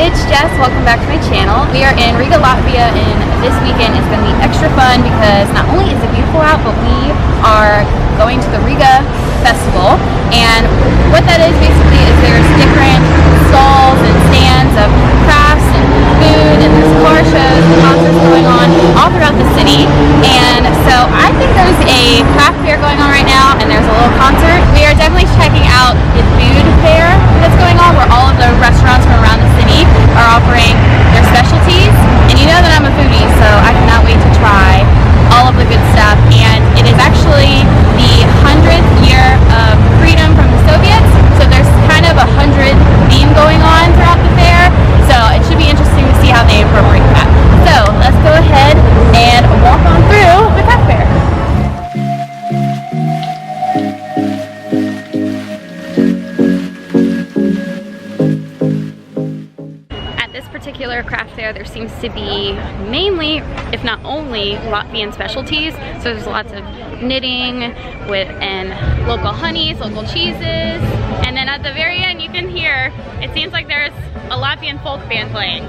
it's Jess. Welcome back to my channel. We are in Riga, Latvia, and this weekend is going to be extra fun because not only is it beautiful out, but we are going to the Riga Festival. And what that is basically is there's different stalls and stands of crafts and food, and there's car shows and concerts going on all throughout the city. And so I think there's a craft fair going on right now, and there's a little concert. We are definitely checking out the food fair that's going on, where all of the restaurants from around the city are offering their specialties. And you know that I'm a foodie, so I cannot wait to try all of the good stuff. And it is actually the 100th year of freedom from the Soviets, so there's kind of a 100 theme going on throughout the fair. So it should be interesting to see how they incorporate that. So let's go ahead and walk on through the craft fair. Particular craft fair, there seems to be mainly, if not only, Latvian specialties. So there's lots of knitting and local honeys, local cheeses, and then at the very end you can hear, it seems like there's a Latvian folk band playing.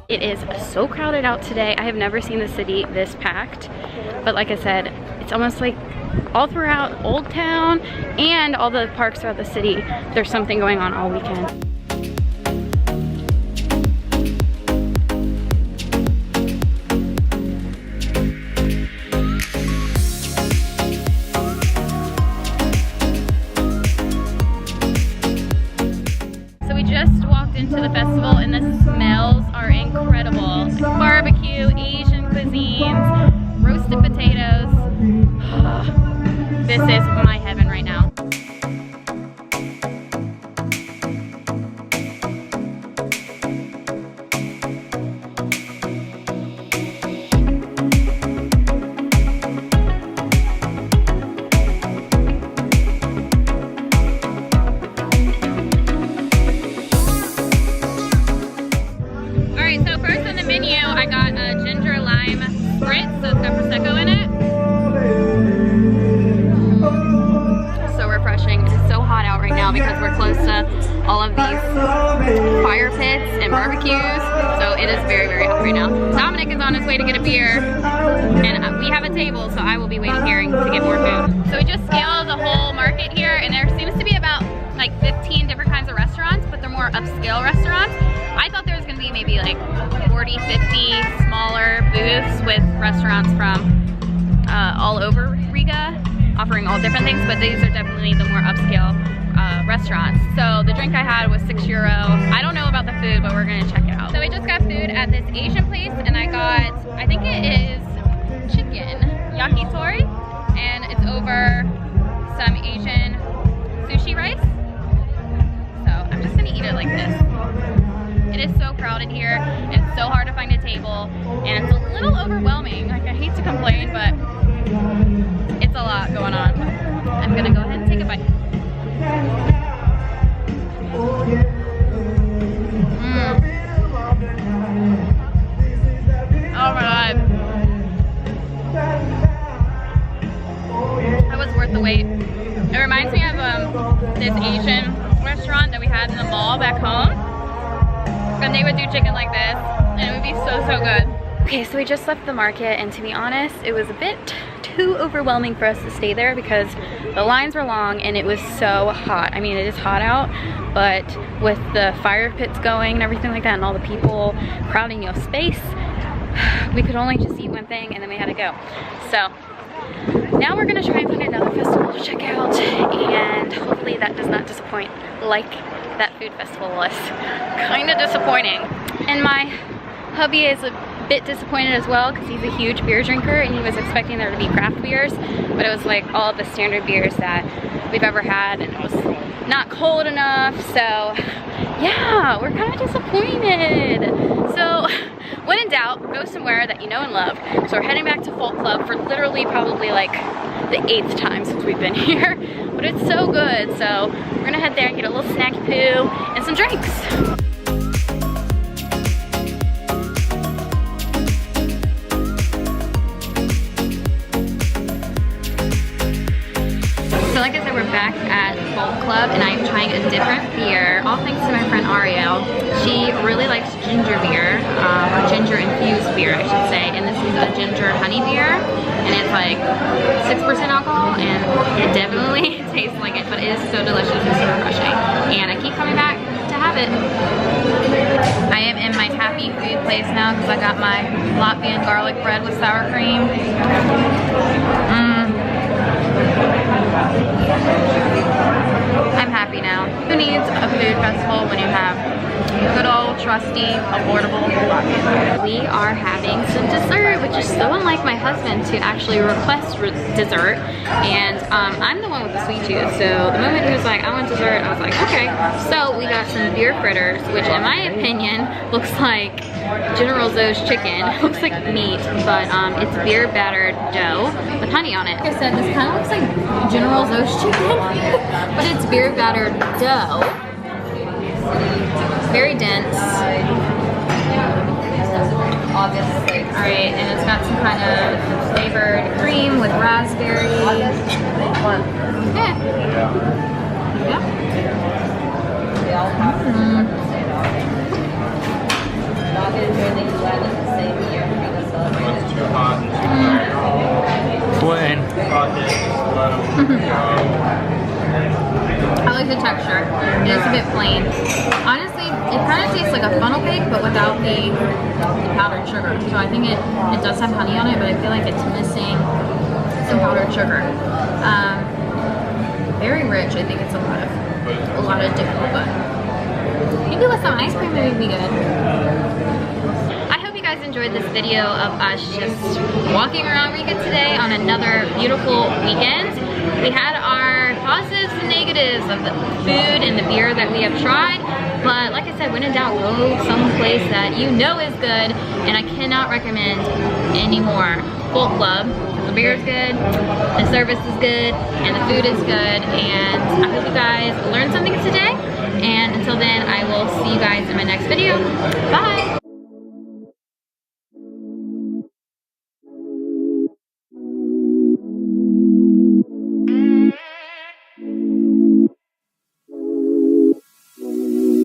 It is so crowded out today. I have never seen the city this packed, but like I said, it's almost like all throughout Old Town and all the parks throughout the city, there's something going on all weekend. So we just walked into the festival and the smells are incredible. Barbecue, Asian cuisines, roasted potatoes. This is my heaven right now. I got a ginger lime spritz, so it's got Prosecco in it. So refreshing. It is so hot out right now because we're close to all of these fire pits and barbecues. So it is very, very hot right now. Dominic is on his way to get a beer, and we have a table, so I will be waiting here to get more food. So we just scaled the whole market here, and there seems to be about like 15 different kinds of restaurants, but they're more upscale restaurants. I thought there was going to be maybe like 40, 50 smaller booths with restaurants from all over Riga, offering all different things, but these are definitely the more upscale restaurants. So the drink I had was €6. I don't know about the food, but we're going to check it out. So we just got food at this Asian place, and I got, I think it is chicken, yakitori, and it's over some Asian sushi rice. So I'm just going to eat it like this. It is so crowded here, and it's so hard to find a table, and it's a little overwhelming. Like, I hate to complain, but it's a lot going on. I'm gonna go ahead and take a bite. Oh my god. That was worth the wait. It reminds me of this Asian restaurant that we had in the mall back home. And they would do chicken like this, and it would be so, so good. Okay, so we just left the market, and to be honest, it was a bit too overwhelming for us to stay there because the lines were long and it was so hot. I mean, it is hot out, but with the fire pits going and everything like that and all the people crowding your space, we could only just eat one thing and then we had to go. So now we're gonna try and find another festival to check out, and hopefully that does not disappoint like that food festival was. Kind of disappointing. And my hubby is a bit disappointed as well because he's a huge beer drinker and he was expecting there to be craft beers, but it was like all the standard beers that we've ever had, and it was not cold enough. So yeah, we're kind of disappointed. So when in doubt, go somewhere that you know and love. So we're heading back to Folk Club for literally probably like the 8th time since we've been here, but it's so good. So we're gonna head there and get a little snacky poo and some drinks. back at Folk Club and I'm trying a different beer, all thanks to my friend Ariel. She really likes ginger beer, or ginger infused beer I should say, and this is a ginger honey beer, and it's like 6% alcohol, and it definitely tastes like it, but it is so delicious and so refreshing, and I keep coming back to have it. I am in my happy food place now because I got my Latvian garlic bread with sour cream. I'm happy now. Who needs a food festival when you have good old trusty affordable Latvian? We are having some dessert, which is so unlike my husband to actually request dessert, and I'm the one with the sweet tooth, so the moment he was like I want dessert, I was like okay. So we got some beer fritters, which in my opinion looks like General Tso's chicken. It looks like meat, but it's beer battered dough with honey on it. Like I said, this kind of looks like General Tso's chicken, but it's beer battered dough. Very dense. Alright, and it's got some kind of flavored cream with raspberry. Yeah. I like the texture. It is a bit plain. Honestly, it kind of tastes like a funnel cake, but without the powdered sugar. So I think it does have honey on it, but I feel like it's missing some powdered sugar. Very rich. I think it's a lot of different, but maybe with some ice cream it would be good. I hope you guys enjoyed this video of us just walking around Riga today on another beautiful weekend. We had our positives and negatives of the food and the beer that we have tried, but like I said, when in doubt, go someplace that you know is good, and I cannot recommend any more. Folk Club. The beer is good, the service is good, and the food is good, and I hope you guys learned something today, and until then, I will see you guys in my next video. Bye!